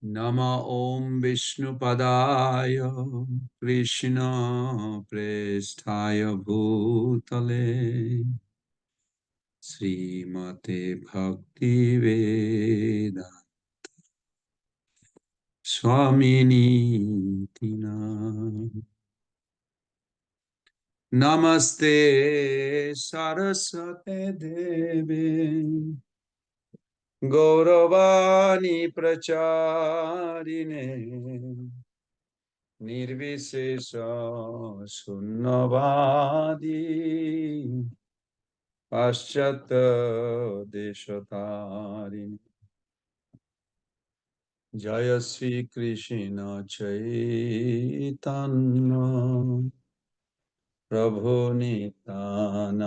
Nama Om Vishnupadaya Krishna Presthaya Bhutale Srimate Bhakti Veda Swamini Tina Namaste Saraswate Deve Gauravani Pracharine Nirvisesa Sunnavadi Paschata Deshatari Jaya Sri Krishna Chaitanya Prabhu Nityananda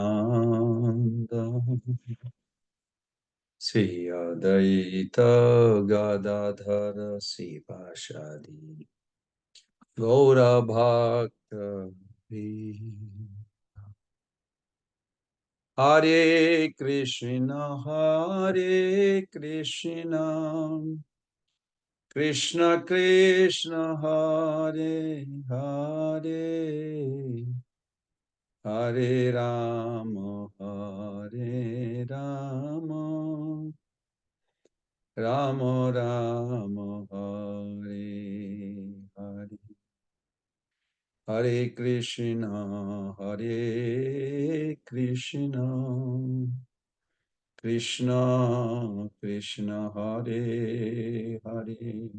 Sri Adaita Gadadhara Sivasadi Gaura Bhakta Hare Krishna Krishna Krishna Hare Hare Hare Rama Hare Rama Rama Rama Hare Hare Hare Krishna Krishna Krishna Hare Hare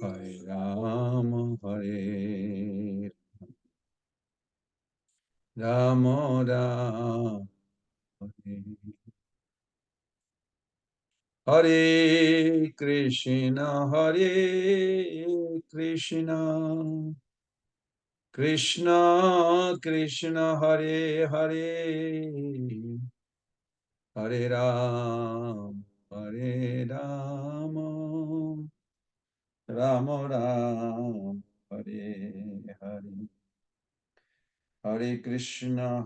Hare Rama Hare Rama Rama Hare Krishna Krishna Krishna Hare Hare Hare Rama Rama Rama Hare Hare Hare Krishna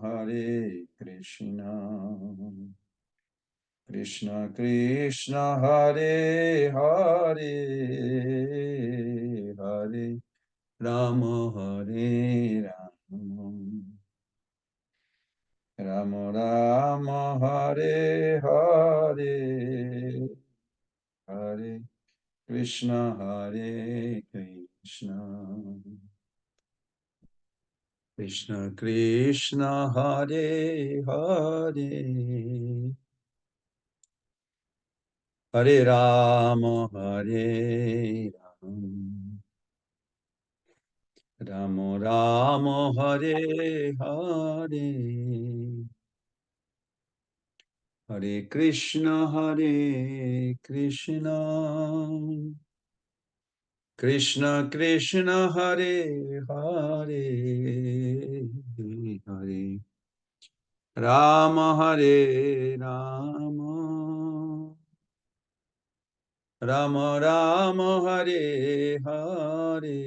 Krishna Krishna Hare Hare Hare Rama Hare Rama Rama Rama Hare Hare Hare Krishna Hare Krishna Krishna Krishna Hare Hare Hare Rama Hare Rama Rama Rama Hare Hare Hare Krishna Krishna Krishna Hare Hare Hare Rama Hare Rama Rama Rama Hare Hare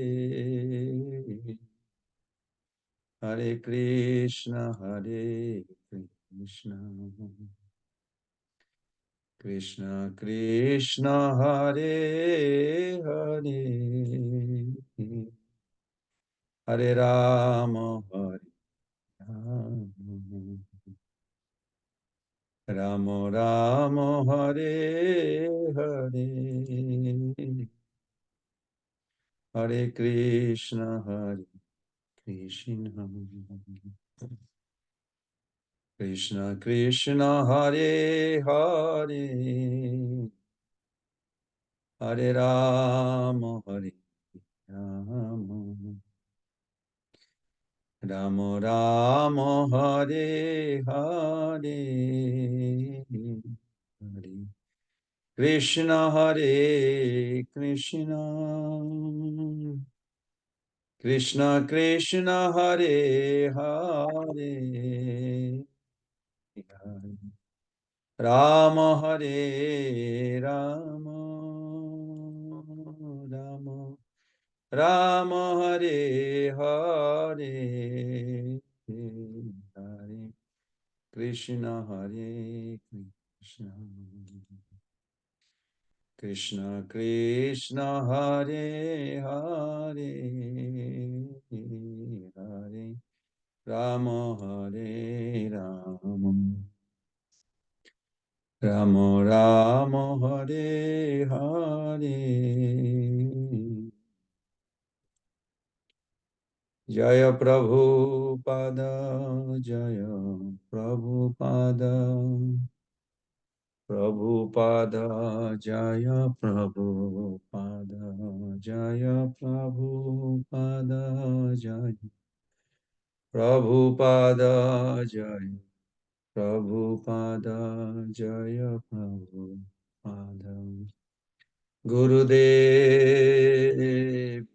Hare Krishna Krishna Krishna Hare Hare Hare Rama Hare Rama Rama Rama Hare Hare Hare Krishna Krishna Krishna Hare Hare Hare Rama Rama Rama Hare Hare Hare Krishna Krishna Krishna Hare Hare Hare Rama Hare Rama Rama Hare Hare Hare Krishna Krishna Krishna Krishna Hare Hare Hare Rama Hare Rama Rama Rama Hare Hare Jaya Prabhupada Jaya Prabhupada Prabhupada Jaya Prabhupada Jaya Prabhupada Jaya Prabhupada Jaya Prabhupada Jaya Prabhupada Gurudev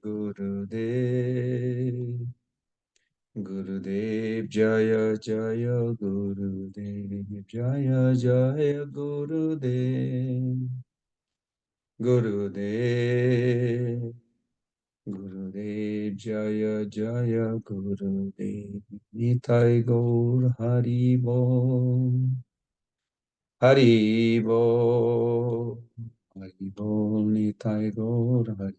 Gurudev Gurudev Jaya Jaya Gurudev Jaya Jaya Gurudev Gurudev Gurudev Jaya Jaya Gurudev Nitai Gaur Hari Bol Hari Bol Hari Bol Nitai Gaur Hari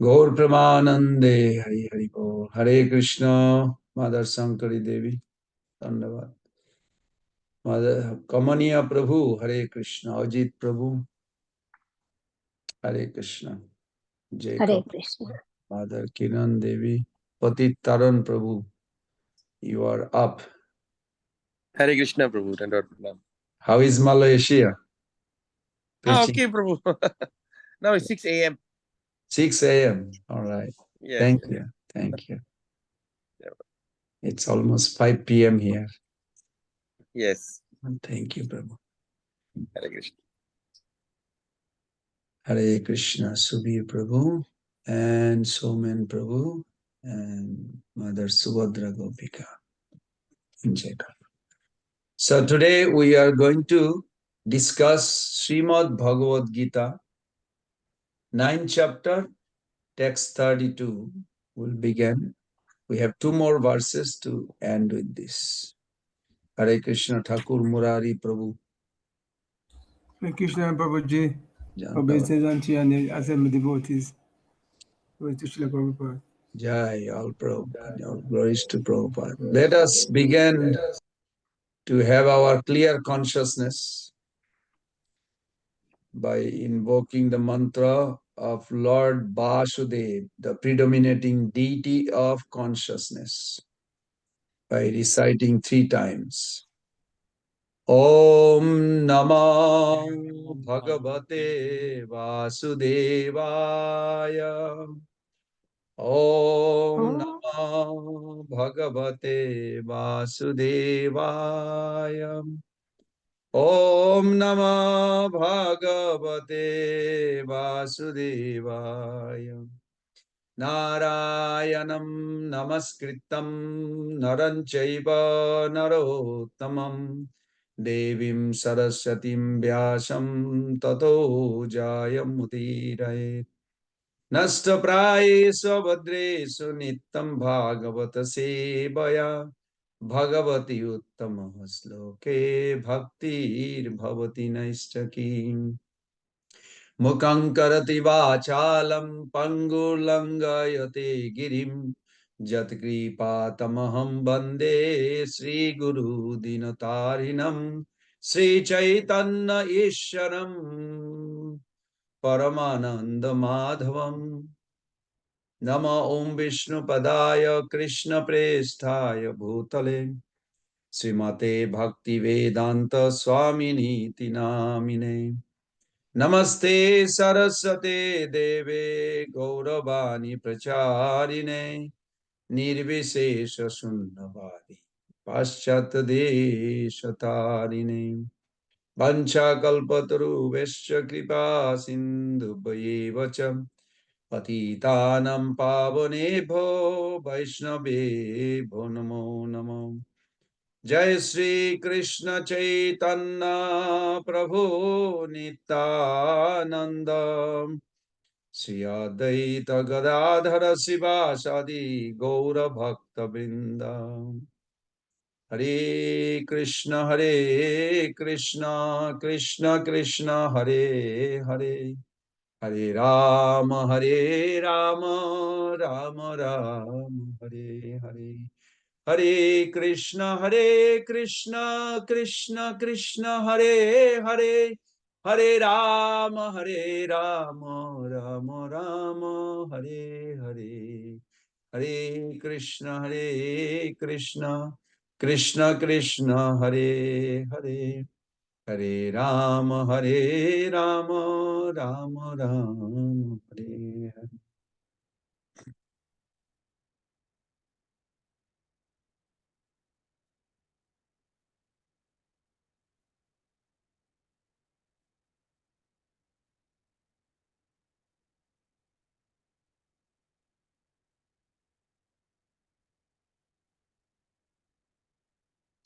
Gaur Pramanande Hari Hari Bol Hare Krishna Mother Sankari Devi Dandavad Mother Kamaniya Prabhu Hare Krishna Ajit Prabhu Hare Krishna Hare Jacob Krishna. Mother Kiran Devi Patit Taran Prabhu you are up. Hare Krishna, Prabhu. Dandavad Pranam. How is Malaysia? Preaching. Okay, Prabhu. Now it's 6 a.m. 6 a.m. All right. Yes. Thank you. Thank you. Yeah. It's almost 5 p.m. here. Yes. Thank you, Prabhu. Hare Krishna. Hare Krishna, Subir Prabhu and Somen Prabhu and Mother Subhadra Gopika and Jacob. So today we are going to discuss Srimad Bhagavad Gita, 9th chapter, text 32. We'll begin. We have 2 more verses to end with this. Hare Krishna Thakur Murari Prabhu. Hare Krishna Prabhuji, Jantavad. obeisance and assembled devotees. Glory to Srila Prabhupada. Jai, all Prabhupada, all glories to Prabhupada. Let us begin to have our clear consciousness by invoking the mantra of Lord Vasudev, the predominating deity of consciousness, by reciting 3 times. Om Namah Bhagavate Vasudevaya. Om Namah Bhagavate Vasudevaya. Om Namah Bhagavate Vasudevaya. Narayanam Namaskritam Naran Chaiva Narottamam Devim Saraswatim Vyasam Tato Jayamudiraye. Nastaprai Bhadresu Nitam Bhagavata Sevaya Bhagavati Uttama Sloke Bhaktir Bhavati Naistakim Mukhaṁ karati vācālam pangulangayate girim jatkripatamaham bande Sri Guru Dinatarinam Sri Chaitanya Isharam Paramananda Madhavam Nama Om Vishnu Padaya Krishna Presthaya Bhutale Srimate Bhakti Vedanta Swamini Namine Namaste Saraswate Deve Gauravani Pracharine Nirvishesha Sunnavadi Paschat Deshatarine Vancha Kalpataru Vesha Kripa Sindhu Bhayevacham Patitanam Pavonebho Vaishnavebho Namo Namo Jai Sri Krishna Chaitanya Prabhu Nityananda Sri Advaita Gadadhara Sivasadi Gaura Bhakta Vrinda Hare Krishna, Krishna Krishna, Hare Hare, Hare Rama, Rama Rama, Hare Hare. Hare Krishna, Krishna Krishna, Hare Hare, Hare Rama, Rama Rama, Hare Hare. Hare Krishna, Krishna Krishna, Hare Hare, Hare Rama, Rama Rama, Hare Hare.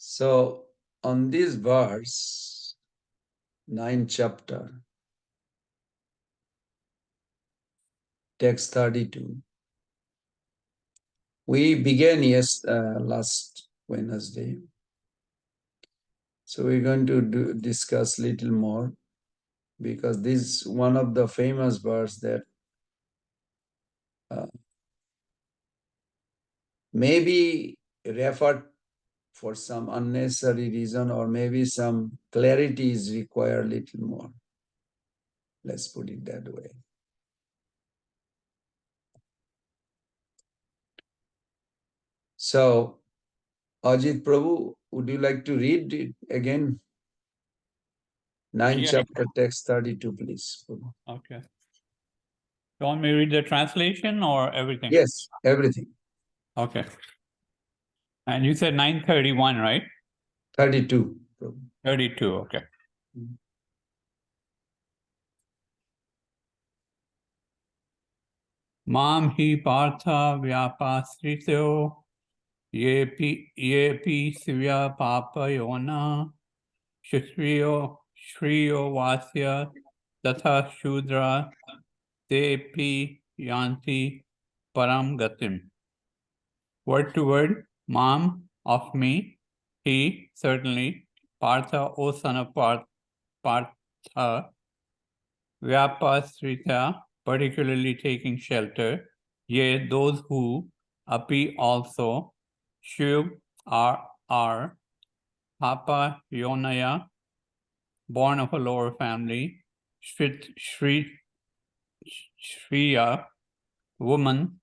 So, on this verse, 9th chapter, text 32, we began last Wednesday. So we're going to discuss little more, because this is one of the famous verse that maybe referred for some unnecessary reason, or maybe some clarity is required little more. Let's put it that way. So, Ajit Prabhu, would you like to read it again? 9th chapter, text 32, please. Okay. You want me to read the translation or everything? Yes, everything. Okay. And you said 931, right? 32. Prabhu. 32, okay. Mam hi partha vyapasrito yepi sivya papa yona shriyo vasya tatha shudra tepi yanti param gatim. Word to word, Mam, of me, he, certainly, Partha, O son of Partha, Vyapasrita, particularly taking shelter, yea, those who, api also, Shub are, Papa Yonaya, born of a lower family, Shriya, woman,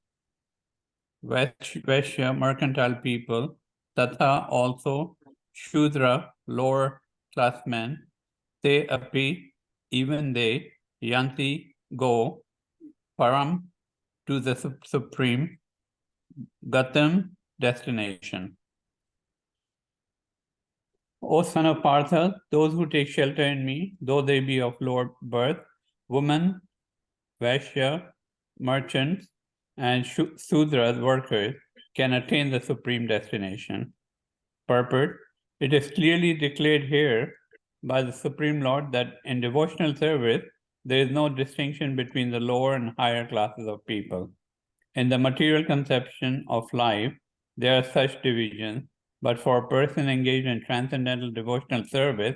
Vaishya, mercantile people, Tatha also, Shudra, lower class men, Te api, even they, Yanti, go, Param, to the supreme, Gatam, destination. O son of Partha, those who take shelter in me, though they be of lower birth, women, Vaishya, merchants, and Sudras, workers, can attain the supreme destination. Purport: it is clearly declared here by the Supreme Lord that in devotional service, there is no distinction between the lower and higher classes of people. In the material conception of life, there are such divisions, but for a person engaged in transcendental devotional service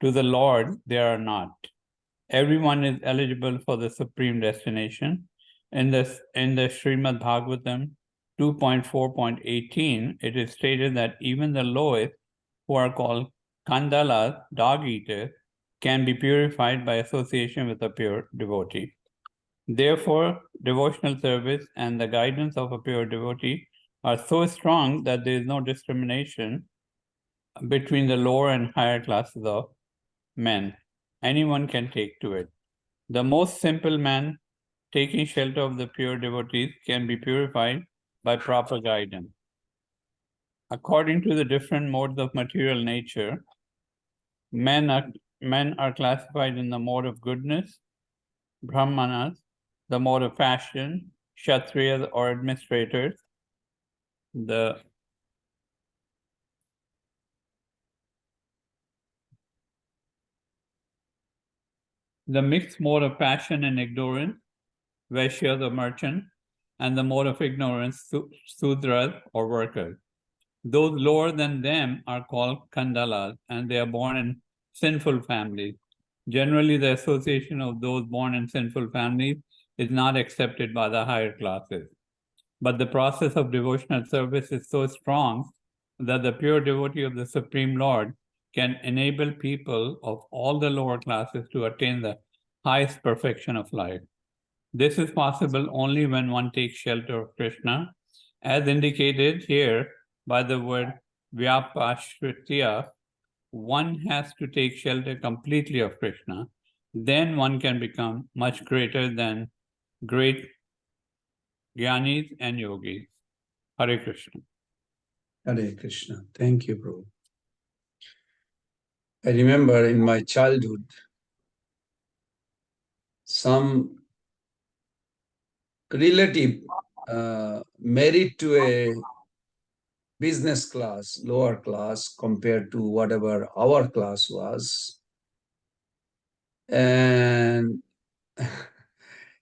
to the Lord, there are not. Everyone is eligible for the supreme destination. In the Srimad Bhagavatam 2.4.18, it is stated that even the lowest, who are called kandalas, dog eaters, can be purified by association with a pure devotee. Therefore, devotional service and the guidance of a pure devotee are so strong that there is no discrimination between the lower and higher classes of men. Anyone can take to it. The most simple man taking shelter of the pure devotees can be purified by proper guidance. According to the different modes of material nature, men are classified in the mode of goodness, brahmanas, the mode of fashion, kshatriyas or administrators, the mixed mode of passion and ignorance, Vaishyas or merchant, and the mode of ignorance, Sudras or workers. Those lower than them are called Kandalas, and they are born in sinful families. Generally, the association of those born in sinful families is not accepted by the higher classes. But the process of devotional service is so strong that the pure devotee of the Supreme Lord can enable people of all the lower classes to attain the highest perfection of life. This is possible only when one takes shelter of Krishna, as indicated here by the word Vyapashritya. One has to take shelter completely of Krishna. Then one can become much greater than great Jnanis and Yogis. Hare Krishna. Hare Krishna. Thank you, Prabhu. I remember in my childhood, some relative married to a business class, lower class compared to whatever our class was. And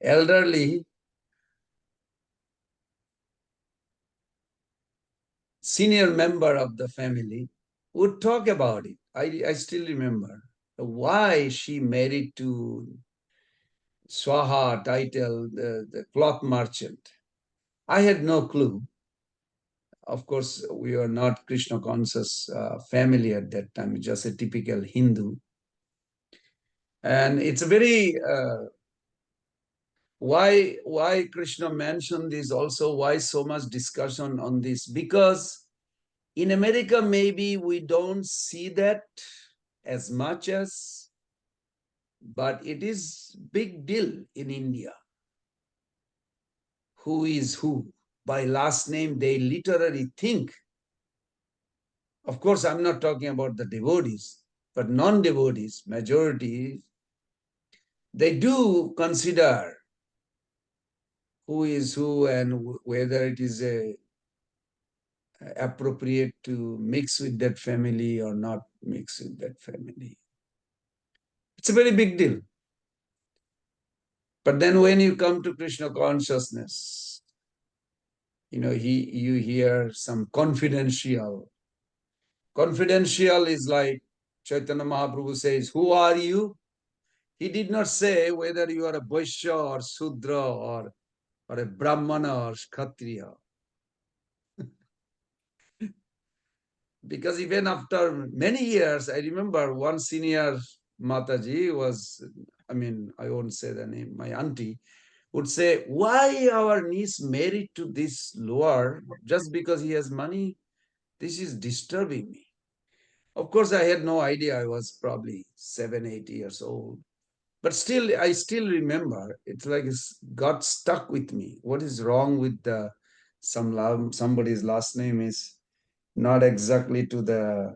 elderly senior member of the family would talk about it. I still remember why she married to Swaha title, the cloth merchant. I had no clue. Of course, we were not Krishna conscious family at that time, just a typical Hindu. And it's a very, why Krishna mentioned this also, why so much discussion on this? Because in America, maybe we don't see that as much as, but it is big deal in India. Who is who? By last name, they literally think. Of course, I'm not talking about the devotees, but non-devotees, majority, they do consider who is who and whether it is appropriate to mix with that family or not mix with that family. It's a very big deal. But then when you come to Krishna consciousness, you hear some confidential. Confidential is like Chaitanya Mahaprabhu says, who are you? He did not say whether you are a Vaishya or Sudra or a Brahmana or Kshatriya. Because even after many years, I remember one senior Mataji was, I won't say the name, my auntie, would say, why our niece married to this lower just because he has money? This is disturbing me. Of course, I had no idea. I was probably 7, 8 years old. But still, I still remember. It's like it's got stuck with me. What is wrong with somebody's last name is not exactly to the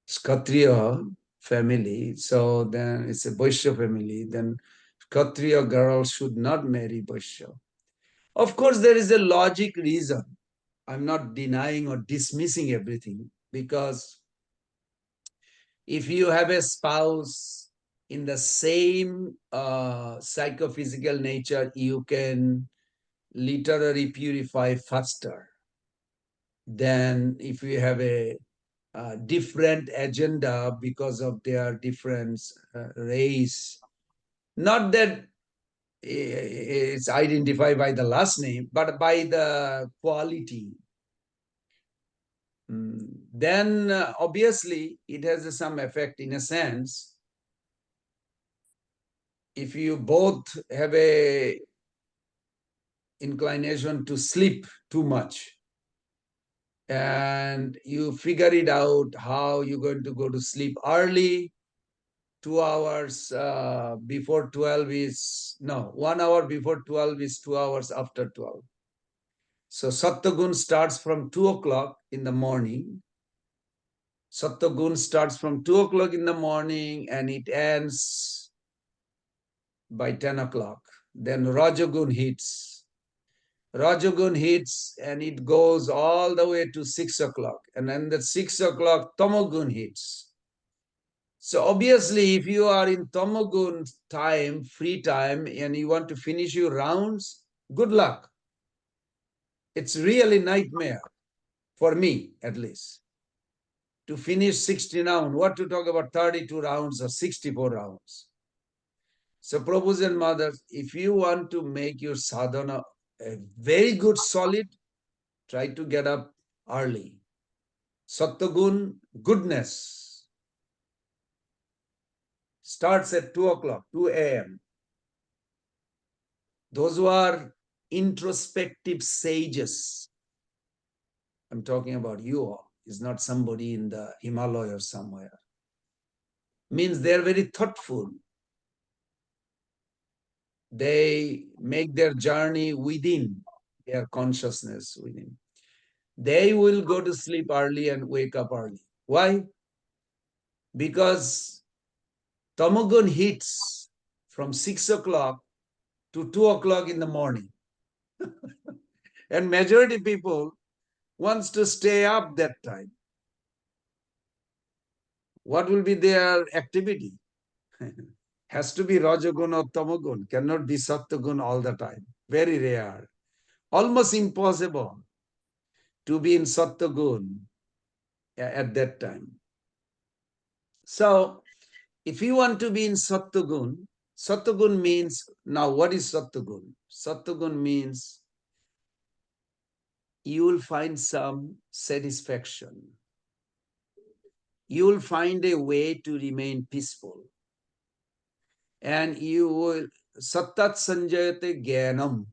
Kshatriya family. So then it's a Vaishya family. Then Kshatriya girl should not marry Vaishya. Of course, there is a logic reason. I'm not denying or dismissing everything, because if you have a spouse in the same psychophysical nature, you can literally purify faster than if you have a different agenda because of their different race. Not that it's identified by the last name, but by the quality. Then obviously it has some effect in a sense. If you both have a inclination to sleep too much and you figure it out how you're going to go to sleep early, 2 hours before 12 is, no, 1 hour before 12 is 2 hours after 12. So Sattvagun starts from 2 o'clock in the morning. Sattvagun starts from 2 o'clock in the morning and it ends by 10 o'clock. Then Rajagun hits. Rajagun hits and it goes all the way to 6 o'clock. And then at 6 o'clock, Tamagun hits. So obviously, if you are in Tamagun time, free time, and you want to finish your rounds, good luck. It's really nightmare. for me at least. To finish 60 rounds, what to talk about 32 rounds or 64 rounds. So Prabhus and mothers, if you want to make your sadhana a very good solid, try to get up early. Sattvagun, goodness, starts at 2 o'clock, 2 a.m. Those who are introspective sages, I'm talking about you all, is not somebody in the Himalaya or somewhere. Means they're very thoughtful. They make their journey within their consciousness within. They will go to sleep early and wake up early. Why? Because Tamagun hits from 6 o'clock to 2 o'clock in the morning. And majority people wants to stay up that time. What will be their activity? Has to be Rajagun or Tamagun, cannot be Sattvagun all the time. Very rare. Almost impossible to be in Sattvagun at that time. So, if you want to be in Sattvagun means, now what is Sattvagun? Sattvagun means you will find some satisfaction. You will find a way to remain peaceful. And you will, Sattat Sanjayate Jnanam,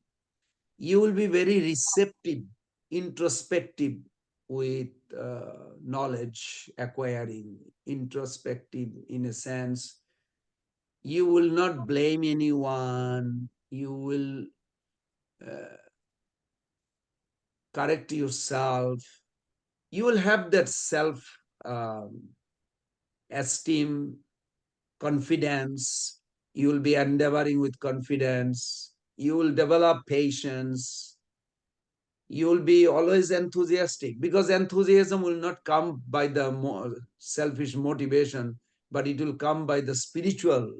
you will be very receptive, introspective with knowledge acquiring, introspective in a sense. You will not blame anyone. You will correct yourself. You will have that self-esteem, confidence. You will be endeavoring with confidence. You will develop patience. You will be always enthusiastic, because enthusiasm will not come by the selfish motivation, but it will come by the spiritual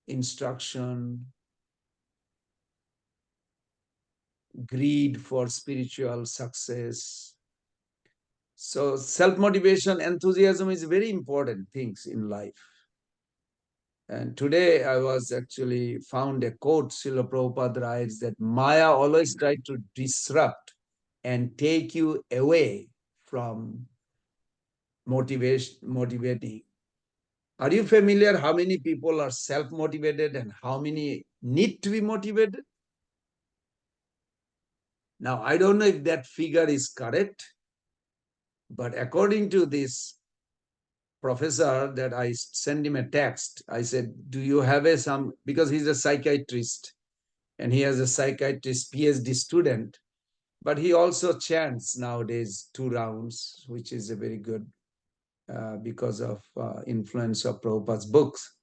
instruction, greed for spiritual success. So self-motivation, enthusiasm is very important things in life. And today I was actually found a quote, Srila Prabhupada writes that Maya always tried to disrupt and take you away from motivating. Are you familiar how many people are self-motivated and how many need to be motivated? Now, I don't know if that figure is correct, but according to this professor that I sent him a text, I said, do you have because he's a psychiatrist and he has a psychiatrist PhD student, but he also chants nowadays 2 rounds, which is a very good because of influence of Prabhupada's books.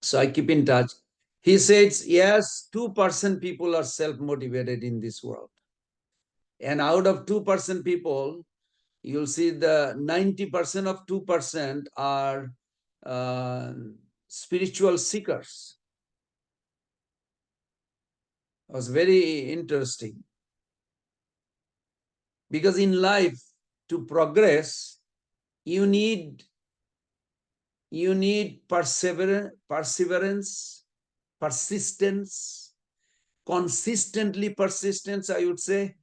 So I keep in touch. He says, yes, 2% people are self-motivated in this world. And out of 2% people, you'll see the 90% of 2% are spiritual seekers. It was very interesting. Because in life, to progress, you need perseverance, persistence, consistently persistence, I would say.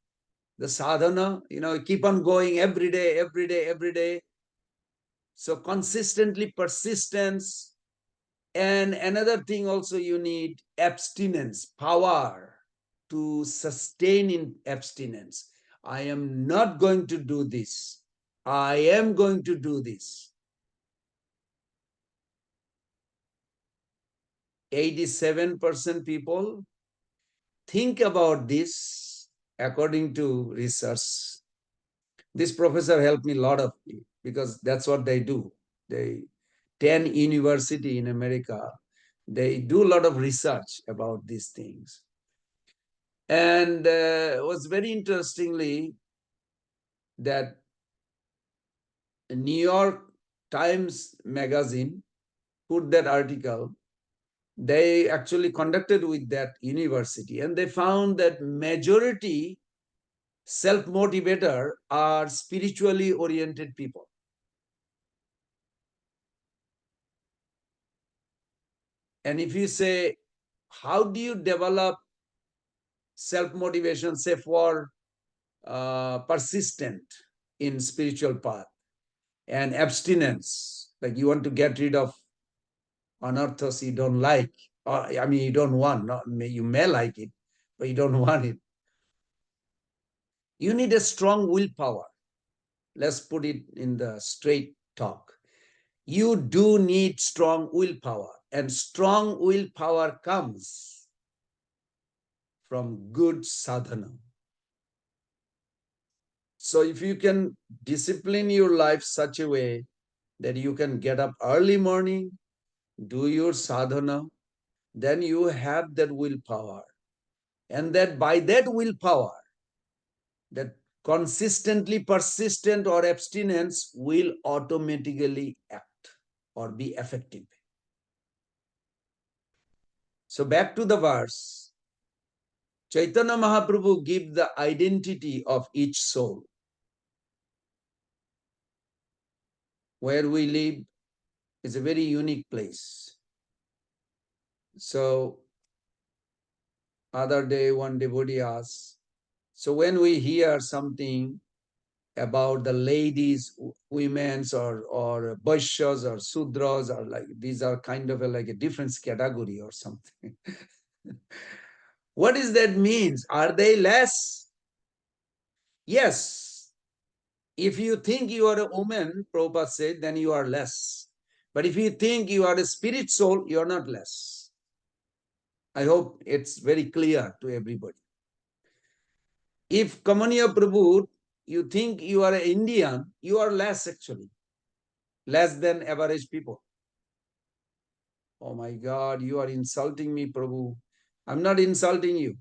The sadhana, keep on going every day, every day, every day. So consistently persistence. And another thing also, you need abstinence, power to sustain in abstinence. I am not going to do this. I am going to do this. 87% people think about this according to research. This professor helped me a lot of because that's what they do. 10 university in America, they do a lot of research about these things. And it was very interestingly that New York Times magazine put that article they actually conducted with that university, and they found that majority self-motivator are spiritually oriented people. And if you say, how do you develop self-motivation, say for persistent in spiritual path and abstinence, like you want to get rid of anarthas you don't like, or I mean you don't want, not, you may like it, but you don't want it. You need a strong willpower. Let's put it in the straight talk. You do need strong willpower, and strong willpower comes from good sadhana. So if you can discipline your life such a way that you can get up early morning, do your sadhana, then you have that willpower. And that by that willpower, that consistently persistent or abstinence will automatically act or be effective. So back to the verse, Chaitanya Mahaprabhu gives the identity of each soul. Where we live is a very unique place. So other day one devotee asked, so when we hear something about the ladies, women's or Vaishyas or Sudras, or like these are kind of like a different category or something. What does that mean? Are they less? Yes. If you think you are a woman, Prabhupada said, then you are less. But if you think you are a spirit soul, you are not less. I hope it's very clear to everybody. If Kamaniya Prabhu, you think you are an Indian, you are less actually, less than average people. Oh my God, you are insulting me, Prabhu. I'm not insulting you.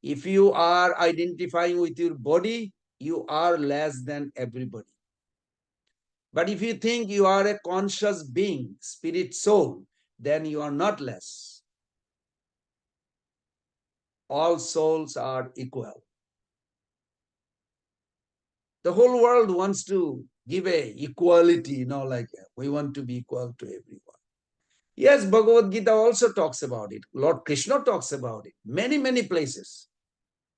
If you are identifying with your body, you are less than everybody. But if you think you are a conscious being, spirit soul, then you are not less. All souls are equal. The whole world wants to give a equality, like we want to be equal to everyone. Yes, Bhagavad Gita also talks about it. Lord Krishna talks about it. Many, many places.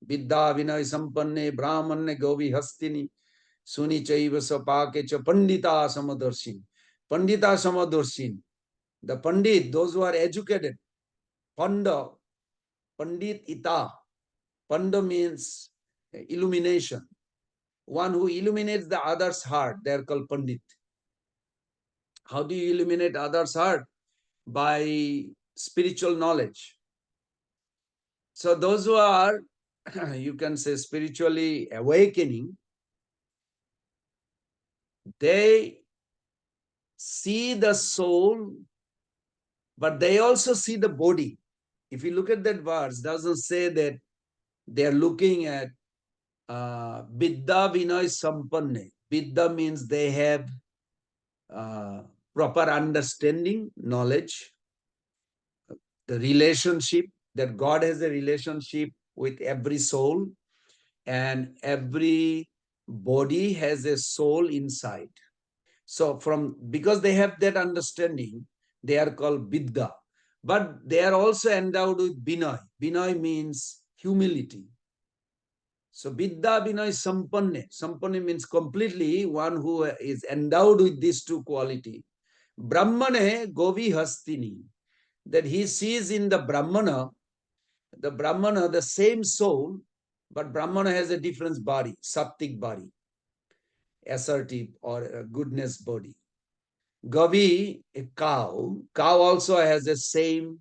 Vidya Vinay Sampanne Brahmanne Govi Hastini Suni Chaiva Sapake Cha Pandita Samadarsin. Pandita Samadarsin. The Pandit, those who are educated. Panda, Pandit Ita. Panda means illumination. One who illuminates the other's heart, they are called Pandit. How do you illuminate others' heart? By spiritual knowledge. So those who are, you can say, spiritually awakening, they see the soul, but they also see the body. If you look at that verse, it doesn't say that they are looking at Vidya Vinay Sampanne. Vidya means they have proper understanding, knowledge, the relationship, that God has a relationship with every soul, and every body has a soul inside. So because they have that understanding, they are called Vidya. But they are also endowed with Binay. Binay means humility. So Vidya Binay Sampanne. Sampanne means completely one who is endowed with these two qualities. Brahmane Govi Hastini. That he sees in the Brahmana, the same soul, but Brahmana has a different body, Sattik body, assertive or a goodness body. Gavi, a cow also has the same,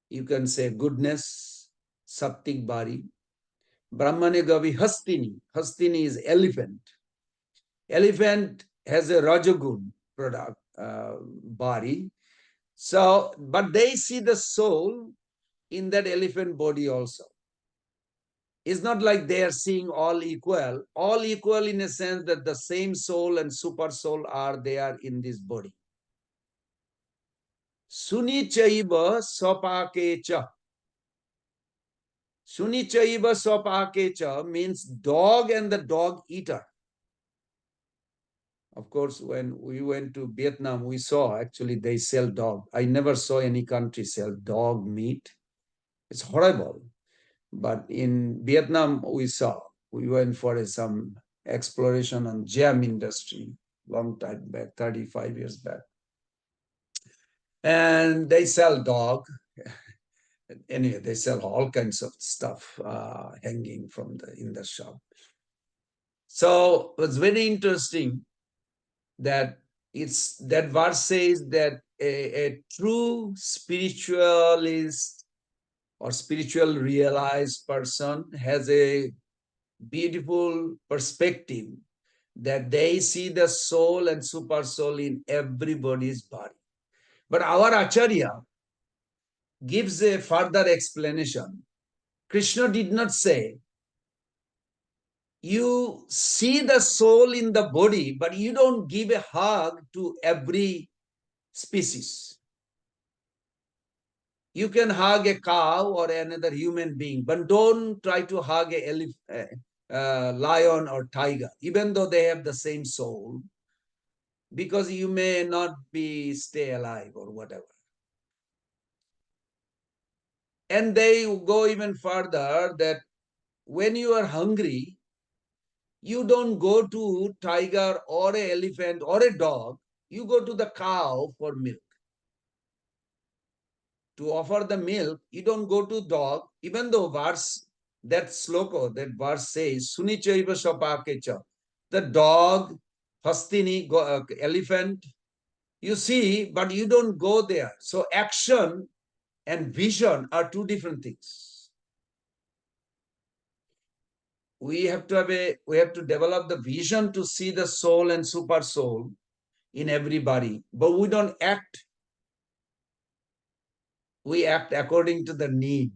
you can say, goodness, Sattik body. Brahmane Gavi Hastini. Hastini is elephant. Elephant has a Rajagun product, body. So, but they see the soul in that elephant body also. It's not like they are seeing all equal in a sense that the same soul and super soul are there in this body. Sunichaiva Swapakecha. Sunichaiva Swapakecha means dog and the dog eater. Of course, when we went to Vietnam, we saw actually they sell dog. I never saw any country sell dog meat. It's horrible. But in Vietnam, we saw. We went for some exploration on gem industry long time back, 35 years back. And they sell dog. Anyway, they sell all kinds of stuff hanging from in the shop. So it was very interesting that that verse says that a true spiritualist or spiritual realized person has a beautiful perspective that they see the soul and super soul in everybody's body. But our Acharya gives a further explanation. Krishna did not say, you see the soul in the body, but you don't give a hug to every species. You can hug a cow or another human being, but don't try to hug a lion or tiger, even though they have the same soul, because you may not stay alive or whatever. And they go even further that when you are hungry, you don't go to tiger or an elephant or a dog, you go to the cow for milk. To offer the milk, you don't go to dog, even though that sloka, that verse says, Sunichaiva Sapakecha, the dog, hastini, elephant, you see, but you don't go there. So action and vision are two different things. We have to develop the vision to see the soul and super soul in everybody, but we don't act. We act according to the need,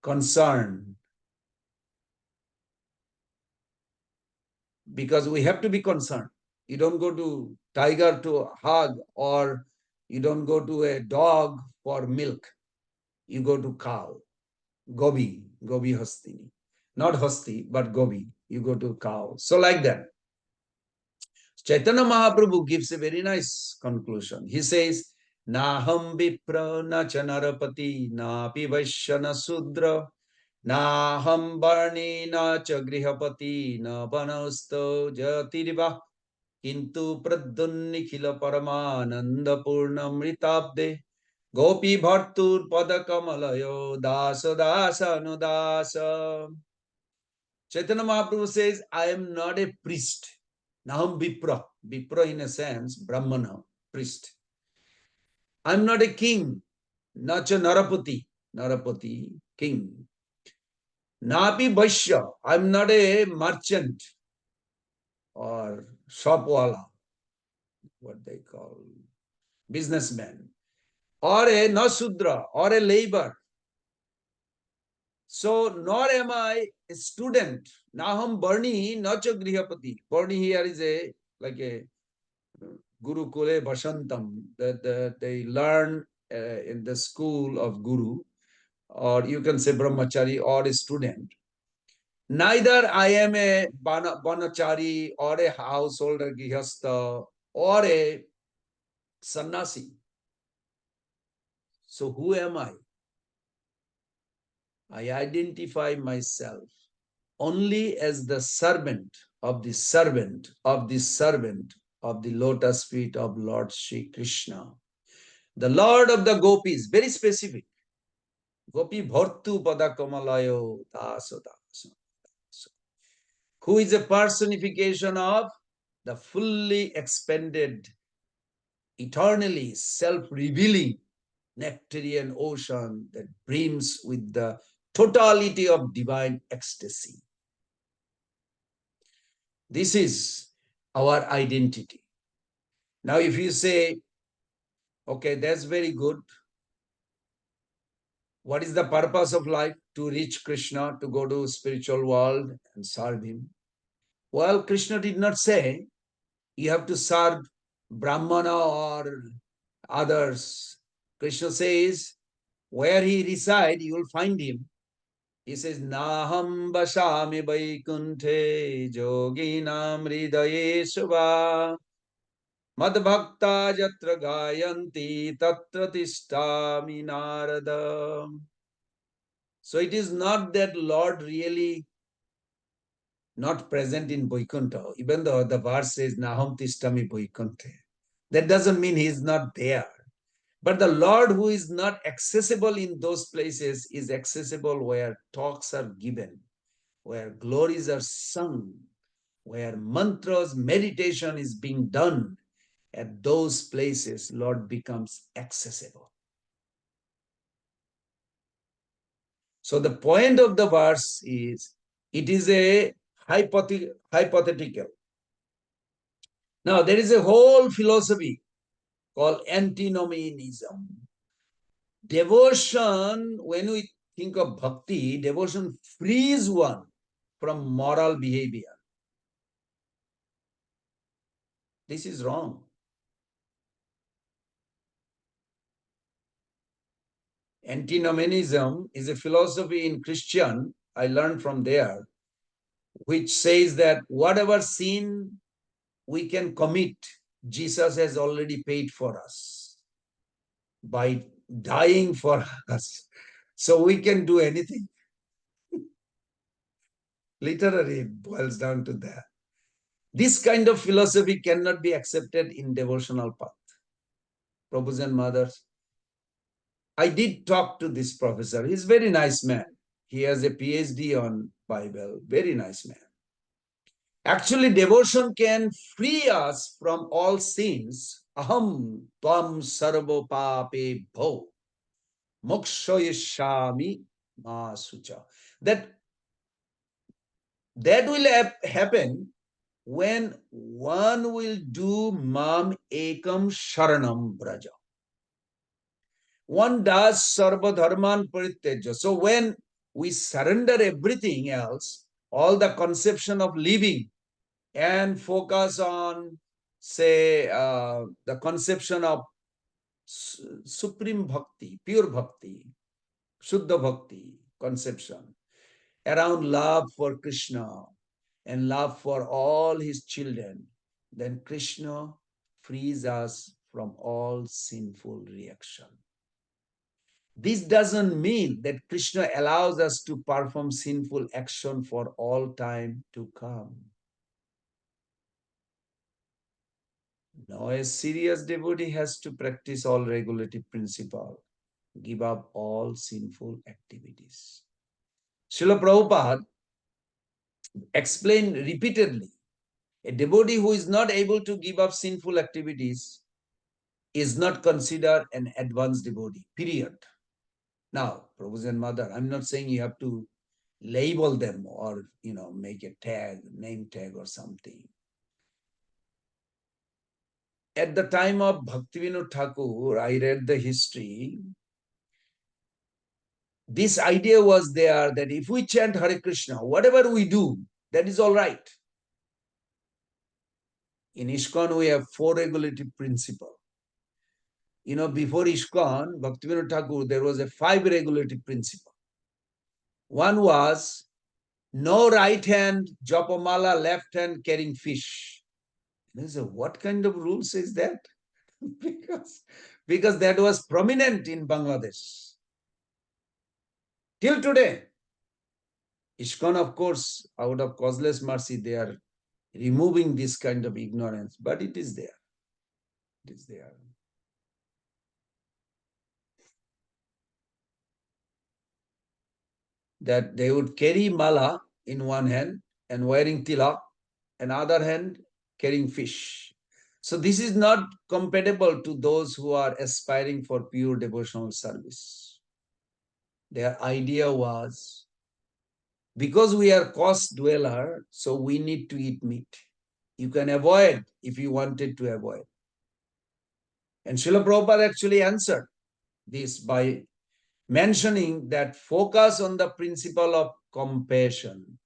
concern, because we have to be concerned. You don't go to tiger to hug, or you don't go to a dog for milk. You go to cow, gobi hastini. Not hasti, but gobi. You go to cow. So like that. Chaitanya Mahaprabhu gives a very nice conclusion. He says, Naham vipra na chanarapati na pi vaishyana sudra Naham varni na cha grihapati na vanasto jatiriva Kintu pradyunnikhila paramananda purnamritabde Gopi bhartur padakamalayo dasa dasa anudasa. Chaitanya Mahaprabhu says, I am not a priest. Naham Vipra. Vipra in a sense, Brahmana, priest. I am not a king. Nacha Narapati. Narapati, king. Napi Vaishya. I am not a merchant or shopwala, what they call businessman. Or a Nasudra, or a labor. So, nor am I a student. Naham Barni, nacha Grihapati. Barni here is like a Guru Kule Bashantam, that they learn in the school of Guru, or you can say Brahmachari or a student. Neither I am a Banachari or a householder Gihasta or a sannyasi. So who am I? I identify myself only as the servant of the servant of the servant of the lotus feet of Lord Sri Krishna. The Lord of the Gopis, very specific. Gopi Bhartu Pada Kamalayo Dasa Dasa. Who is a personification of the fully expanded, eternally self-revealing nectarian ocean that brims with the totality of divine ecstasy. This is our identity. Now, if you say, okay, that's very good. What is the purpose of life? To reach Krishna, to go to spiritual world and serve him. Well, Krishna did not say you have to serve Brahmana or others. Krishna says, where he resides, you will find him. He says, Naham Basami Vaikunte Joginam Hridaye Shubha Madbhakta Jatra Gayanti Tatra Tishtami Narada. So it is not that Lord really not present in Vaikuntha, even though the verse says Naham Tishtami Vaikunte. That doesn't mean he is not there. But the Lord who is not accessible in those places is accessible where talks are given, where glories are sung, where mantras, meditation is being done. At those places, Lord becomes accessible. So the point of the verse is, it is a hypothetical. Now, there is a whole philosophy called antinomianism. Devotion, when we think of bhakti, devotion frees one from moral behavior. This is wrong. Antinomianism is a philosophy in Christian, I learned from there, which says that whatever sin we can commit, Jesus has already paid for us by dying for us. So we can do anything. Literally, it boils down to that. This kind of philosophy cannot be accepted in devotional path. Prabhus and mothers, I did talk to this professor. He's a very nice man. He has a PhD on Bible. Very nice man. Actually, devotion can free us from all sins. Aham tvam sarvo pape bho mokshoyashami ma sucha. That will happen when one will do mam ekam sharanam braja. One does sarva dharman parityaja. So when we surrender everything else, all the conception of living, and focus on, say, the conception of supreme bhakti, pure bhakti, shuddha bhakti conception, around love for Krishna and love for all his children, then Krishna frees us from all sinful reaction. This doesn't mean that Krishna allows us to perform sinful action for all time to come. No, a serious devotee has to practice all regulative principle, give up all sinful activities. Srila Prabhupada explained repeatedly, a devotee who is not able to give up sinful activities is not considered an advanced devotee, period. Now, Prabhu's and Mother, I'm not saying you have to label them or, make a tag, name tag or something. At the time of Bhaktivinoda Thakur, I read the history. This idea was there that if we chant Hare Krishna, whatever we do, that is all right. In ISKCON, we have 4 regulative principles. Before ISKCON, Bhaktivinoda Thakur, there was a 5 regulative principle. One was no right hand japamala, left hand carrying fish. And said, what kind of rule says that? because that was prominent in Bangladesh. Till today, ISKCON, of course, out of causeless mercy, they are removing this kind of ignorance, but it is there. It is there. That they would carry mala in one hand and wearing tilak, and other hand carrying fish. So this is not compatible to those who are aspiring for pure devotional service. Their idea was, because we are cost dweller, so we need to eat meat. You can avoid if you wanted to avoid. And Srila Prabhupada actually answered this by mentioning that focus on the principle of compassion.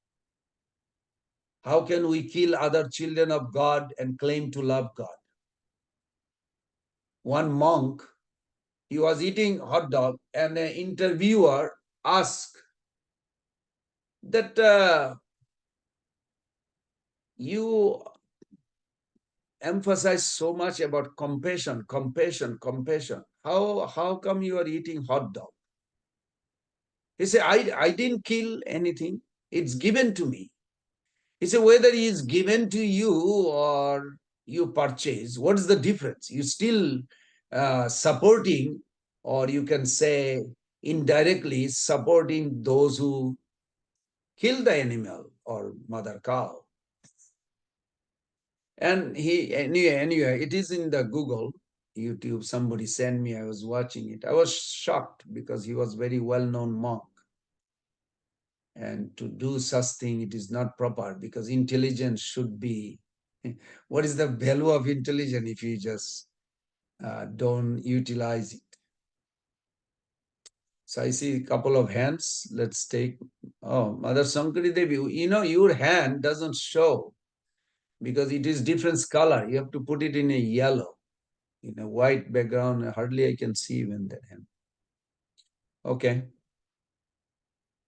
How can we kill other children of God and claim to love God? one monk, he was eating hot dog, and an interviewer asked that you emphasize so much about compassion, compassion, compassion. How come you are eating hot dog? He said, I didn't kill anything. It's given to me. He said, whether it's given to you or you purchase, what is the difference? You still supporting, or you can say indirectly supporting those who kill the animal or mother cow. And anyway, it is in the Google, YouTube. Somebody sent me, I was watching it. I was shocked because he was very well-known monk. And to do such thing, it is not proper, because intelligence should be, what is the value of intelligence if you just don't utilize it? So I see a couple of hands. Let's take, oh, Mother Sankari Devi, your hand doesn't show because it is different color. You have to put it in a yellow. In a white background, hardly I can see even that hand. Okay.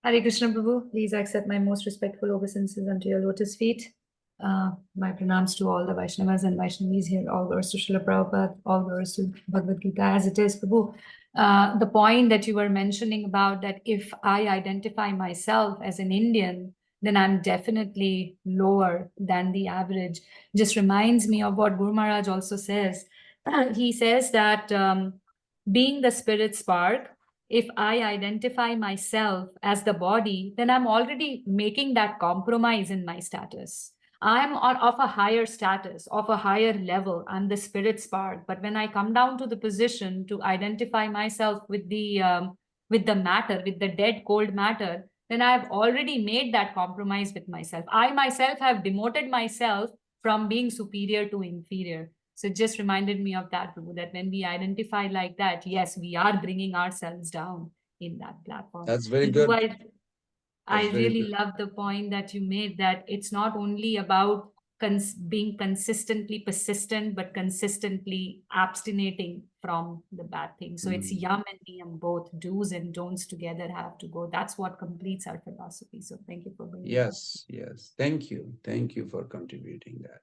Hare Krishna Prabhu, please accept my most respectful obeisances unto your lotus feet. My pranams to all the Vaishnavas and Vaishnavis here, all glories to Srila Prabhupada, all glories to Bhagavad Gita as it is, Prabhu. The point that you were mentioning about that if I identify myself as an Indian, then I'm definitely lower than the average, just reminds me of what Guru Maharaj also says. He says that being the spirit spark, if I identify myself as the body, then I'm already making that compromise in my status. I'm of a higher status, of a higher level. I'm the spirit spark. But when I come down to the position to identify myself with the matter, with the dead cold matter, then I've already made that compromise with myself. I myself have demoted myself from being superior to inferior. So it just reminded me of that, Prabhu, that when we identify like that, yes, we are bringing ourselves down in that platform. That's very And good. Prabhu, I That's very really good. love the point that you made, that it's not only about being consistently persistent, but consistently abstinating from the bad things. So it's yam and niyam, both do's and don'ts together have to go. That's what completes our philosophy. So thank you for bringing that. Yes, yes. Thank you. Thank you for contributing that.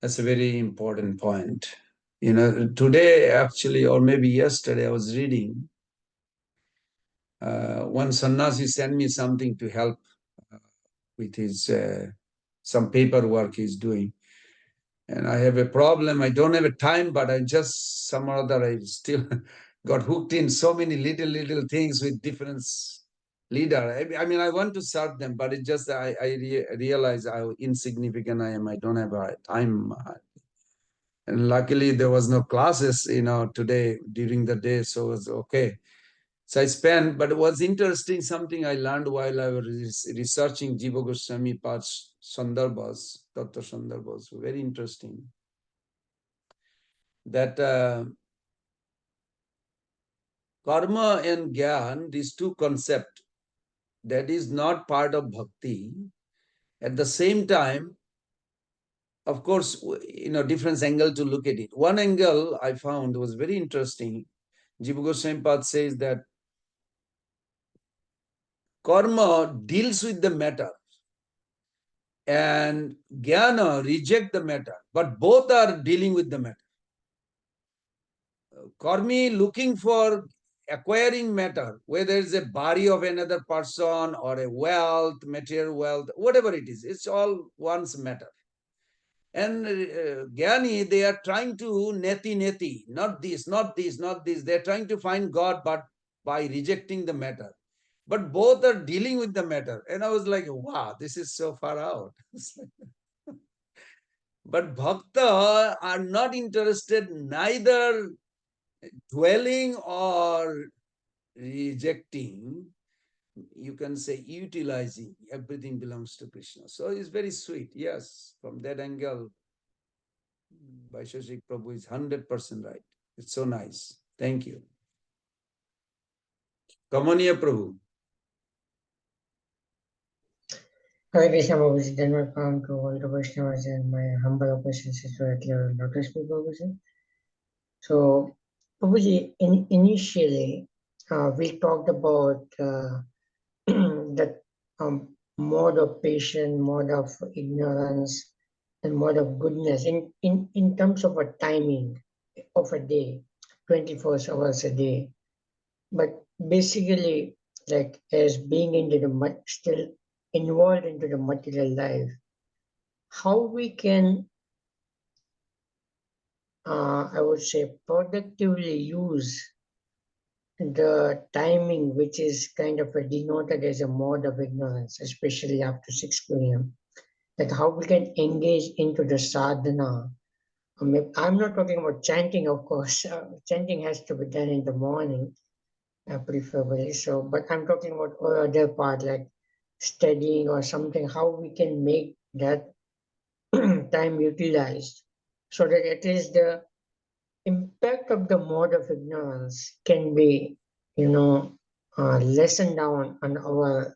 That's a very important point. Today actually, or maybe yesterday, I was reading, one sannyasi sent me something to help with his some paperwork he's doing. And I have a problem. I don't have a time, but I just some or other, I still got hooked in so many little things with different leader. I mean, I want to serve them, but it just, I realize how insignificant I am. I don't have a time. And luckily there was no classes, today during the day. So it was okay. So I spent, but it was interesting, something I learned while I was researching Jiva Goswami Pad's Sandarbhas, Tattva Sandarbhas, very interesting. That karma and gyan, these two concepts, that is not part of bhakti. At the same time, of course, different angle to look at it. One angle I found was very interesting. Jiva Goswami Pad says that karma deals with the matter and jnana reject the matter, but both are dealing with the matter. Karmi looking for acquiring matter, whether it's a body of another person or a wealth, material wealth, whatever it is, it's all one's matter. And Jnani, they are trying to neti, not this, not this, not this. They're trying to find God, but by rejecting the matter. But both are dealing with the matter. And I was like, wow, this is so far out. But bhakta are not interested neither dwelling or rejecting. You can say utilizing. Everything belongs to Krishna. So it's very sweet. Yes, from that angle, Vaisheshik Prabhu is 100% right. It's so nice. Thank you. Kamaniya Prabhu. Hare Krishna Babuji, then welcome to all the Vaishnavas and my humble obeisances to at your lotus feet, Babuji. So, Prabhuji, initially, we talked about that mode of patience, mode of ignorance, and mode of goodness in terms of a timing of a day, 24 hours a day. But basically, like as being into the still involved into the material life, how we can, I would say, productively use the timing, which is kind of denoted as a mode of ignorance, especially after 6 p.m. Like how we can engage into the sadhana. I'm not talking about chanting, of course. Chanting has to be done in the morning, preferably. So, but I'm talking about other part like studying or something. How we can make that time utilized, so that at least the impact of the mode of ignorance can be, lessened down on our,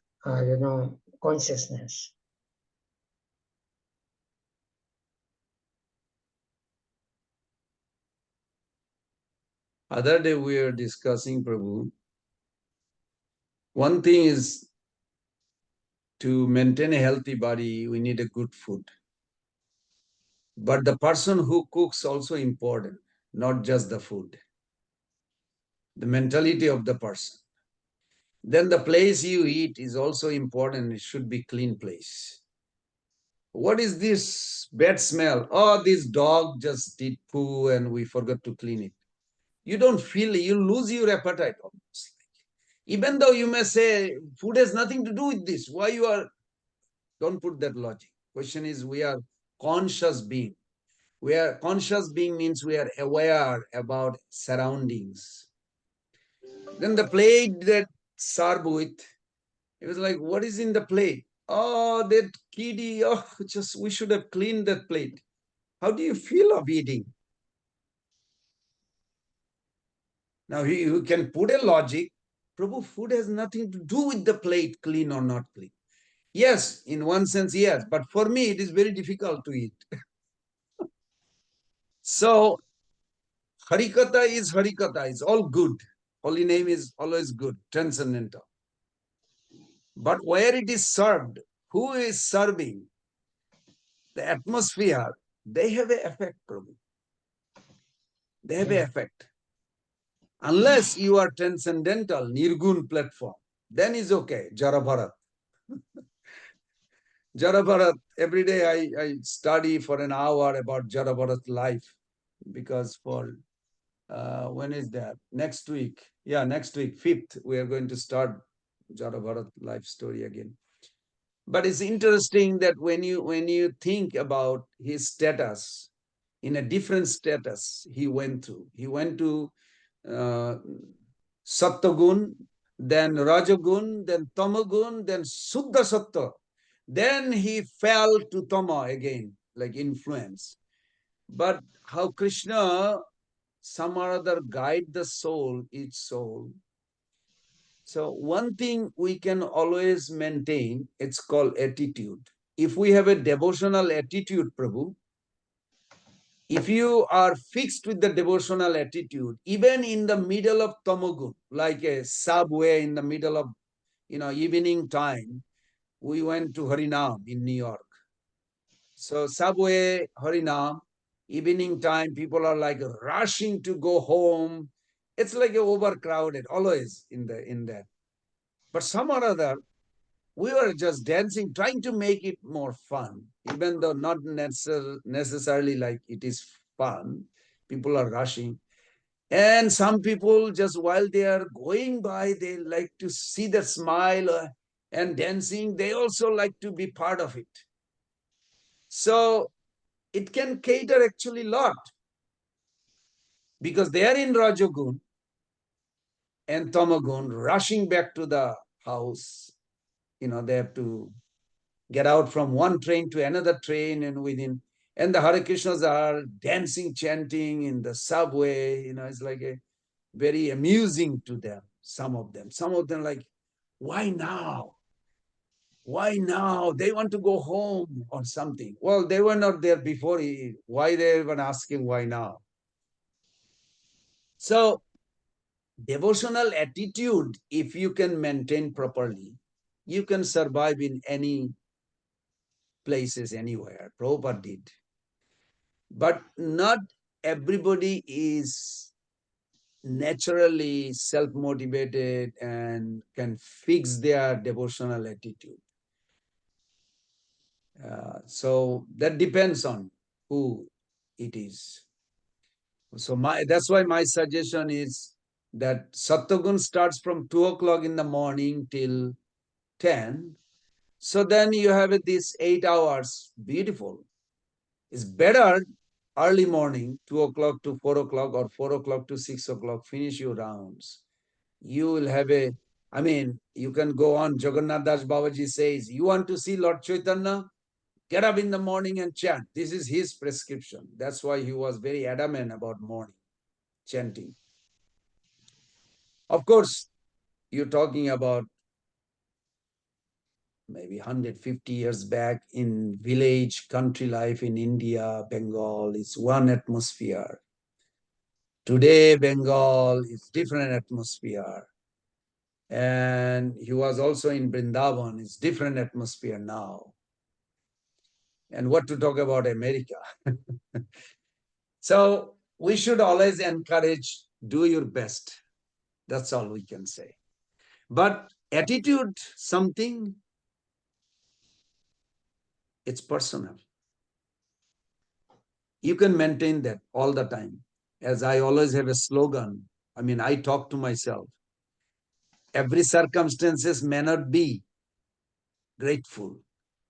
consciousness. Other day we were discussing, Prabhu. One thing is to maintain a healthy body, we need a good food. But the person who cooks also important, not just the food. The mentality of the person. Then the place you eat is also important. It should be clean place. What is this bad smell? Oh, this dog just did poo and we forgot to clean it. You don't feel, you lose your appetite almost. Even though you may say food has nothing to do with this, why you are, don't put that logic. Question is, we are conscious being. We are conscious being means we are aware about surroundings. Then the plate that served with, it was like, what is in the plate? Oh, that kiddie, oh, just we should have cleaned that plate. How do you feel of eating? Now you can put a logic. Prabhu, food has nothing to do with the plate, clean or not clean. Yes, in one sense, yes. But for me, it is very difficult to eat. So, Harikatha is Harikatha. It's all good. Holy name is always good, transcendental. But where it is served, who is serving, the atmosphere, they have an effect, Prabhu. They have an effect. Unless you are transcendental, Nirgun platform, then is okay, Jara Bharat. Jara Bharat, every day I study for an hour about Jara Bharat life, because for, when is that? Next week. Yeah, next week, 5th, we are going to start Jara Bharat life story again. But it's interesting that when you think about his status, in a different status he went through. He went to Sattagun, then Rajagun, then Tamagun, then Suddha Satta. Then he fell to Tama again, like influence. But how Krishna some or other guide the soul, each soul. So one thing we can always maintain, it's called attitude. If we have a devotional attitude, Prabhu, if you are fixed with the devotional attitude, even in the middle of Tamagun, like a subway in the middle of, evening time, we went to Harinam in New York. So subway, Harinam, evening time, people are like rushing to go home. It's like overcrowded, always in that. But some or other, we were just dancing, trying to make it more fun, even though not necessarily like it is fun. People are rushing. And some people, just while they are going by, they like to see the smile and dancing. They also like to be part of it. So it can cater actually a lot, because they are in Rajagun and Tamagun rushing back to the house. They have to get out from one train to another train, and the Hare Krishnas are dancing, chanting in the subway. It's like a very amusing to them, some of them like, why now? Why now? They want to go home or something. Well, they were not there before. Why they were asking why now? So devotional attitude, if you can maintain properly, you can survive in any places, anywhere. Prabhupada did. But not everybody is naturally self-motivated and can fix their devotional attitude. So that depends on who it is. So that's why my suggestion is that Sattvagun starts from 2 o'clock in the morning till 10. So then you have these 8 hours. Beautiful. It's better early morning, 2 o'clock to 4 o'clock or 4 o'clock to 6 o'clock, finish your rounds. You will have you can go on. Jagannath Das Babaji says, you want to see Lord Chaitanya? Get up in the morning and chant. This is his prescription. That's why he was very adamant about morning chanting. Of course, you're talking about maybe 150 years back in village, country life in India, Bengal, it's one atmosphere. Today, Bengal is different atmosphere. And he was also in Vrindavan, it's different atmosphere now. And what to talk about America? So we should always encourage, do your best. That's all we can say. But attitude, something, it's personal. You can maintain that all the time. As I always have a slogan, I talk to myself. Every circumstances may not be grateful,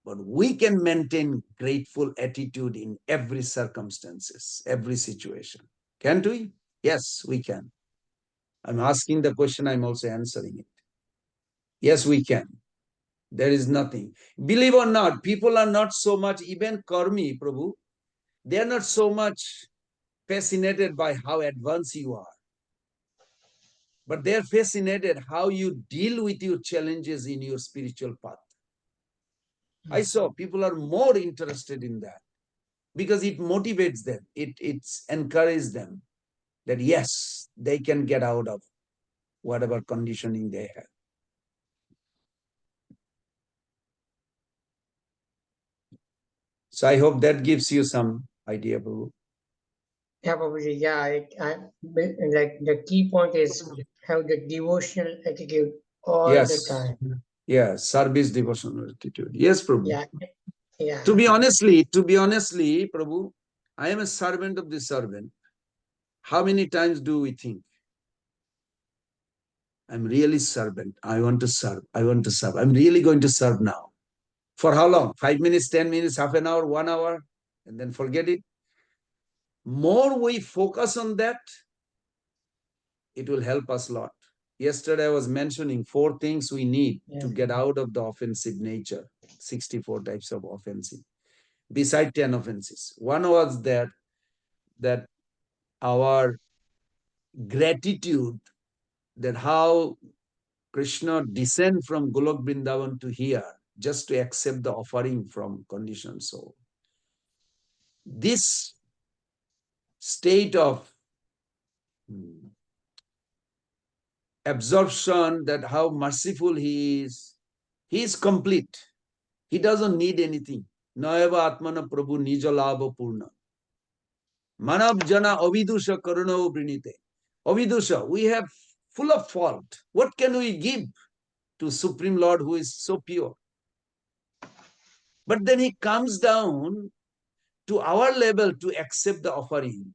but we can maintain grateful attitude in every circumstances, every situation. Can't we? Yes, we can. I'm asking the question, I'm also answering it. Yes, we can. There is nothing. Believe or not, people are not so much, even Karmi, Prabhu, they are not so much fascinated by how advanced you are. But they're fascinated how you deal with your challenges in your spiritual path. I saw people are more interested in that because it motivates them. It's encourages them that yes, they can get out of whatever conditioning they have. So I hope that gives you some idea, Prabhu. Yeah, Babaji, yeah, like the key point is have the devotional attitude all the Yes. time. Yeah, service devotional attitude. Yes, Prabhu. Yeah, yeah. To be honestly, Prabhu, I am a servant of the servant. How many times do we think? I'm really servant. I want to serve. I want to serve. I'm really going to serve now. For how long? 5 minutes, 10 minutes, half an hour, 1 hour, and then forget it. More we focus on that, it will help us a lot. Yesterday I was mentioning 4 things we need to get out of the offensive nature, 64 types of offensive, beside 10 offenses. One was that our gratitude, that how Krishna descend from Golok Vrindavan to here just to accept the offering from conditioned soul. This state of absorption, that how merciful he is complete. He doesn't need anything. Naeva Atmana Prabhu Nija Lava Purna. Manav Jana Avidusha Karuna Brinite. Avidusha, we have full of fault. What can we give to Supreme Lord who is so pure? But then he comes down to our level to accept the offering.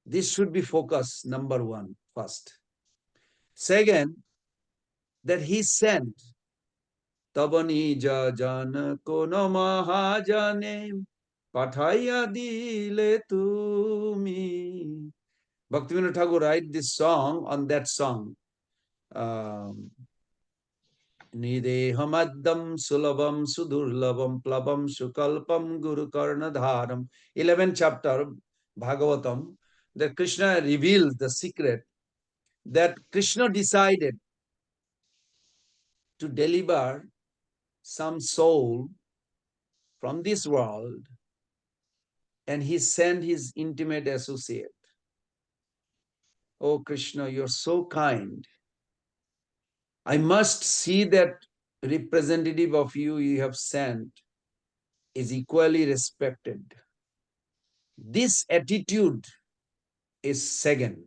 This should be focus, number 1, first. Second, that he sent Tabani Jana Kono Mahajane Pathaya Dile Tumi. Bhaktivinoda Thakur write this song on that song. Nidehamaddam sulabam sudurlabam plabam sukalpam guru karnadharam. 11th chapter Bhagavatam, that Krishna reveals the secret that Krishna decided to deliver some soul from this world, and he sent his intimate associate. Oh Krishna, you're so kind. I must see that representative of you have sent is equally respected. This attitude is second.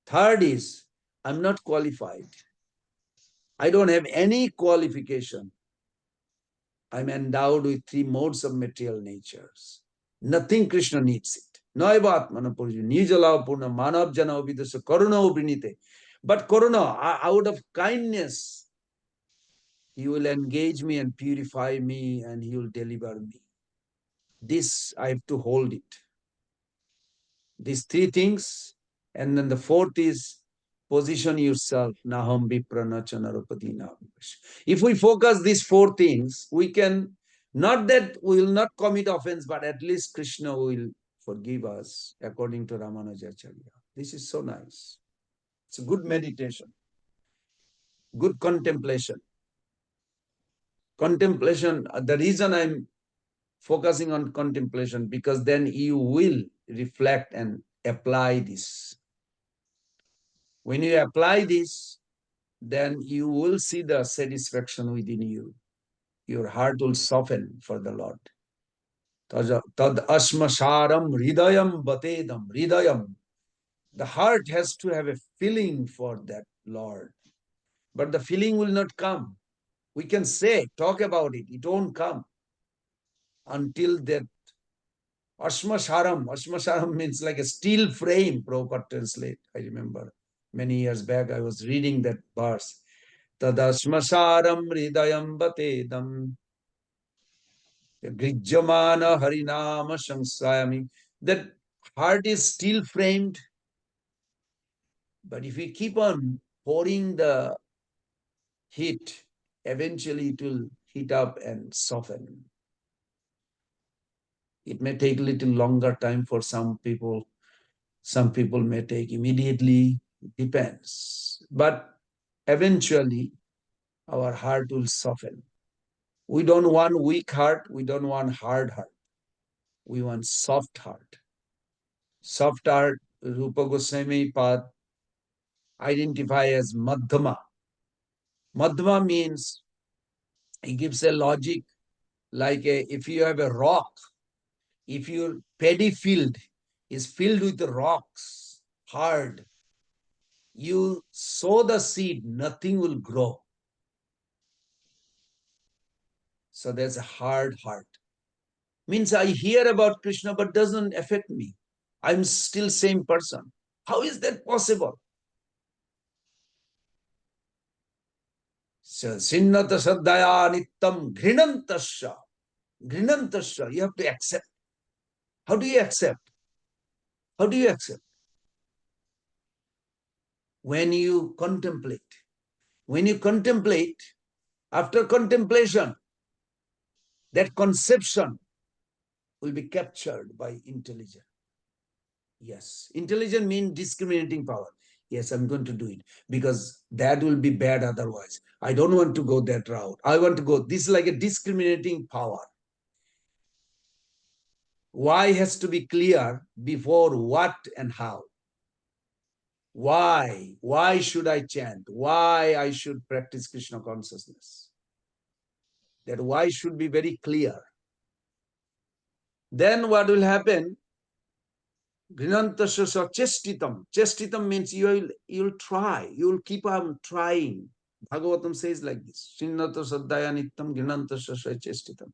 Third is, I'm not qualified. I don't have any qualification. I'm endowed with three modes of material natures. Nothing Krishna needs it. Naivatmana purju, nijala purna, manav jana vidasa, karuna ubrinite. But karuna, out of kindness, he will engage me and purify me and he will deliver me. This, I have to hold it. These three things. And then the fourth is, position yourself. Naham viprana chanarapadina. If we focus these four things, we can, not that we will not commit offense, but at least Krishna will forgive us according to Ramanujacharya. This is so nice. It's a good meditation, good contemplation. Contemplation, the reason I'm focusing on contemplation, because then you will reflect and apply this. When you apply this, then you will see the satisfaction within you. Your heart will soften for the Lord. Tad asmasaram hridayam batedam hridayam. The heart has to have a feeling for that Lord. But the feeling will not come. We can say, talk about it. It won't come until that Ashmasaram. Ashmasaram means like a steel frame, Prabhupada translate. I remember many years back I was reading that verse. Tadashmasaram hridayam batedam grijyamana harinama shangsayami. That heart is steel framed, but if we keep on pouring the heat, eventually it will heat up and soften. It may take a little longer time for some people. Some people may take immediately, depends. But eventually, our heart will soften. We don't want weak heart. We don't want hard heart. We want soft heart. Soft heart, Rupa Goswami Pad identify as Madhyama. Madhyama means, he gives a logic like if you have a rock, if your paddy field is filled with rocks, hard, you sow the seed, nothing will grow. So there's a hard heart. Means I hear about Krishna but doesn't affect me. I'm still same person. How is that possible? So Sinnata Saddhaya Nittam Grinantasya. Grinantasya. You have to accept. How do you accept? How do you accept? When you contemplate. When you contemplate, after contemplation, that conception will be captured by intelligence. Yes, intelligence means discriminating power. Yes, I'm going to do it because that will be bad otherwise. I don't want to go that route. I want to go. This is like a discriminating power. Why has to be clear before what and how. Why? Why should I chant? Why I should practice Krishna consciousness? That why should be very clear. Then what will happen? Grinantasya chestitam. Chestitam means you'll try. You'll keep on trying. Bhagavatam says like this. Shinnata saddhaya nittam grinantasya chestitam.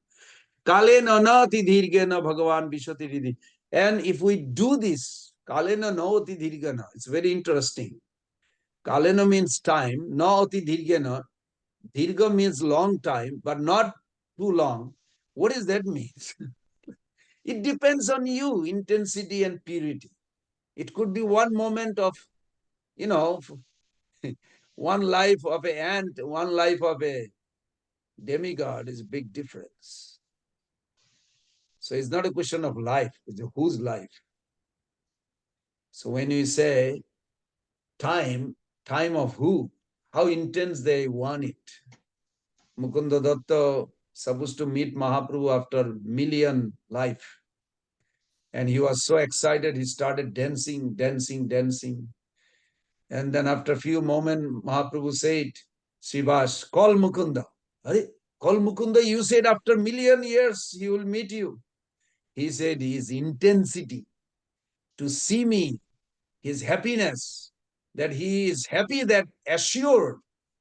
Kalena nati dhirgena bhagavan vishati ridhi. And if we do this, kalena naoti dhirgena, it's very interesting. Kalena means time, naoti dhirgena. Dhirga means long time, but not too long. What does that mean? It depends on you, intensity and purity. It could be one moment of, one life of an ant, one life of a demigod is a big difference. So it's not a question of life, it's whose life. So when you say time of who? How intense they want it. Mukunda Datta supposed to meet Mahaprabhu after million life. And he was so excited, he started dancing. And then after a few moments, Mahaprabhu said, Srivas, call Mukunda. Are, call Mukunda, you said after million years he will meet you. He said his intensity to see me, his happiness, that he is happy, that assured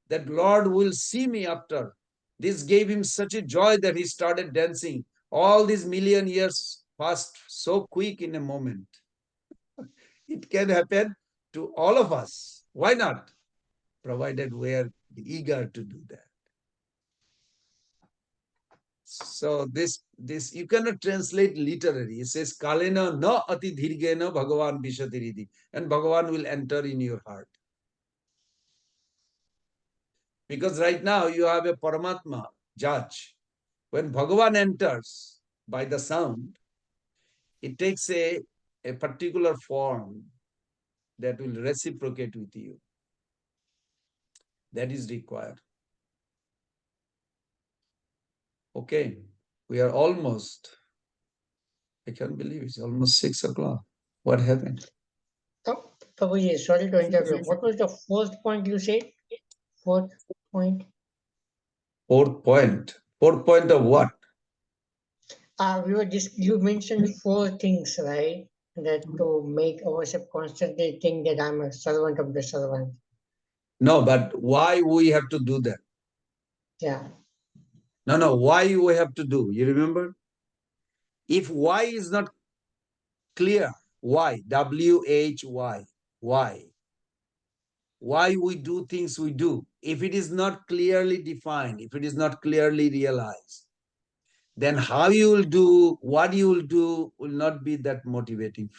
that Lord will see me after. This gave him such a joy that he started dancing. All these million years passed so quick in a moment. It can happen to all of us. Why not? Provided we are eager to do that. So this you cannot translate literally. It says Kalena na ati dhirgena Bhagavan vishatiridi. And Bhagavan will enter in your heart. Because right now you have a Paramatma, judge. When Bhagavan enters by the sound, it takes a particular form that will reciprocate with you. That is required. Okay, we are almost, I can't believe it's almost 6 o'clock. What happened? Oh, Prabhuji, sorry to interrupt. What was the fourth point you said? Fourth point? Fourth point. Fourth point of what? You mentioned 4 things, right? That to make ourselves constantly think that I'm a servant of the servant. No, but why we have to do that? Yeah. No, why we have to do? You remember? If why is not clear, why? W-H-Y. Why? Why we do things we do. If it is not clearly defined, if it is not clearly realized, then how you will do, what you will do will not be that motivating.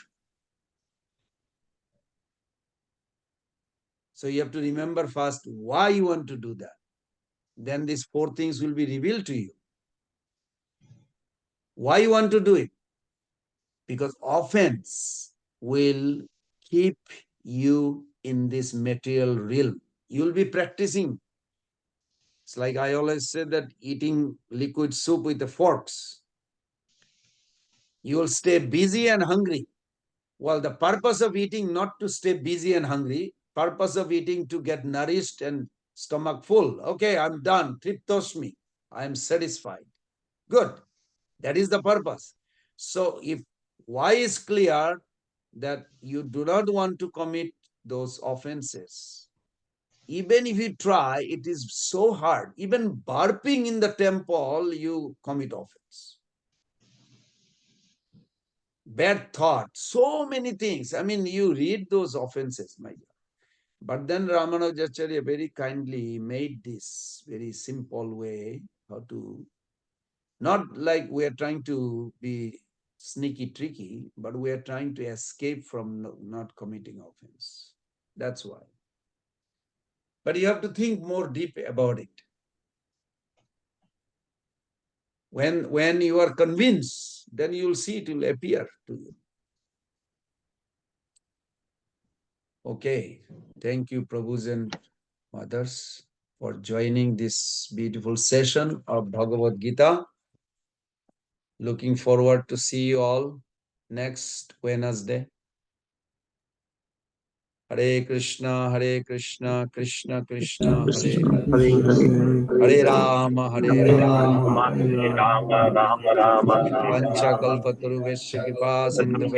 So you have to remember first why you want to do that. Then these 4 things will be revealed to you. Why you want to do it? Because offense will keep you in this material realm. You will be practicing. It's like I always say that eating liquid soup with the forks. You will stay busy and hungry. Well, the purpose of eating not to stay busy and hungry, purpose of eating to get nourished and stomach full. Okay, I'm done. Triptoshmi. I am satisfied. Good. That is the purpose. So if why is clear that you do not want to commit those offenses, even if you try, it is so hard. Even burping in the temple, you commit offense. Bad thought, so many things. I mean, you read those offenses, my dear. But then Ramanujacharya very kindly made this very simple way how to, not like we are trying to be sneaky tricky, but we are trying to escape from not committing offense. That's why. But you have to think more deep about it. When you are convinced, then you will see it will appear to you. Okay. Thank you, Prabhus and mothers, for joining this beautiful session of Bhagavad Gita. Looking forward to see you all next Wednesday. Hare Krishna, Krishna Krishna, Hare Hare Rama, Hare Rama, Pancha Kalpataruvesya Kripa Sindhu